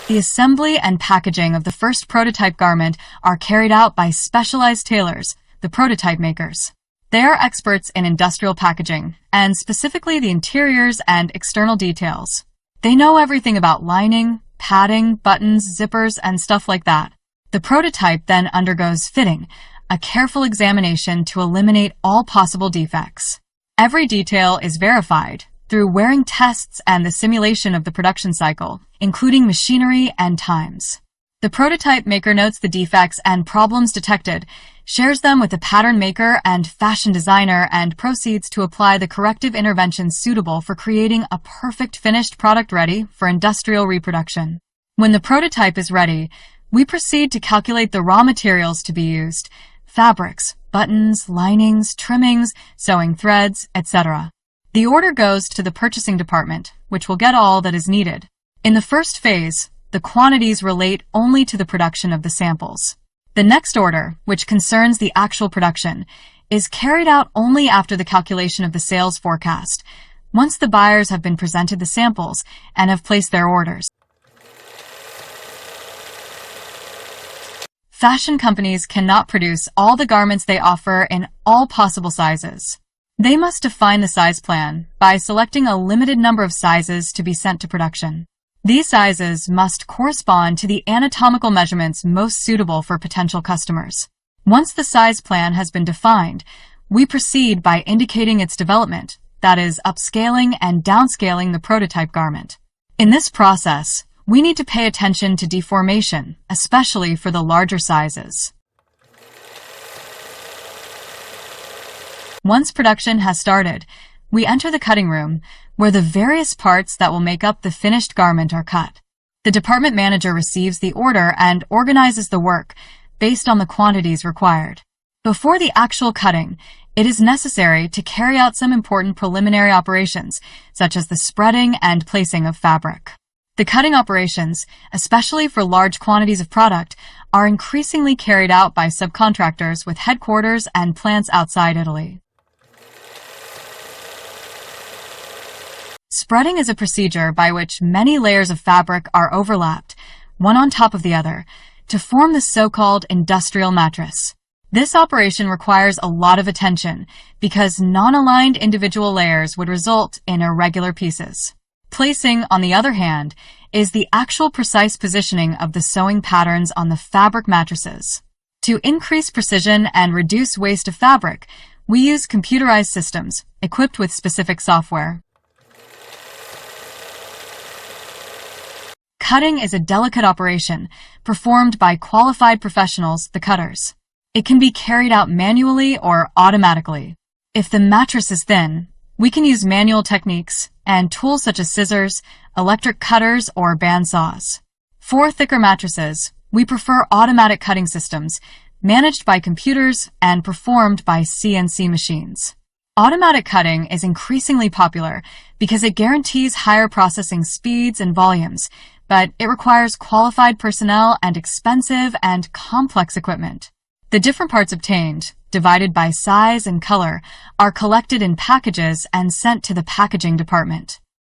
The assembly and packaging of the first prototype garment are carried out by specialized tailors, the prototype makers. They are experts in industrial packaging, and specifically the interiors and external details. They know everything about lining, padding, buttons, zippers, and stuff like that. The prototype then undergoes fitting, a careful examination to eliminate all possible defects. Every detail is verified through wearing tests and the simulation of the production cycle, including machinery and times. The prototype maker notes the defects and problems detected, shares them with the pattern maker and fashion designer, and proceeds to apply the corrective interventions suitable for creating a perfect finished product ready for industrial reproduction. When the prototype is ready, we proceed to calculate the raw materials to be used: fabrics, buttons, linings, trimmings, sewing threads, etc. The order goes to the purchasing department, which will get all that is needed. In the first phase, the quantities relate only to the production of the samples. The next order, which concerns the actual production, is carried out only after the calculation of the sales forecast, once the buyers have been presented the samples and have placed their orders. Fashion companies cannot produce all the garments they offer in all possible sizes. They must define the size plan by selecting a limited number of sizes to be sent to production. These sizes must correspond to the anatomical measurements most suitable for potential customers. Once the size plan has been defined, we proceed by indicating its development, that is, upscaling and downscaling the prototype garment. In this process, we need to pay attention to deformation, especially for the larger sizes. Once production has started, we enter the cutting room, where the various parts that will make up the finished garment are cut. The department manager receives the order and organizes the work based on the quantities required. Before the actual cutting, it is necessary to carry out some important preliminary operations, such as the spreading and placing of fabric. The cutting operations, especially for large quantities of product, are increasingly carried out by subcontractors with headquarters and plants outside Italy. Spreading is a procedure by which many layers of fabric are overlapped, one on top of the other, to form the so-called industrial mattress. This operation requires a lot of attention because non-aligned individual layers would result in irregular pieces. Placing, on the other hand, is the actual precise positioning of the sewing patterns on the fabric mattresses. To increase precision and reduce waste of fabric, we use computerized systems equipped with specific software. Cutting is a delicate operation performed by qualified professionals, the cutters. It can be carried out manually or automatically. If the mattress is thin, we can use manual techniques and tools such as scissors, electric cutters, or bandsaws. For thicker mattresses, we prefer automatic cutting systems managed by computers and performed by CNC machines. Automatic cutting is increasingly popular because it guarantees higher processing speeds and volumes, but it requires qualified personnel and expensive and complex equipment. The different parts obtained, divided by size and color, are collected in packages and sent to the packaging department.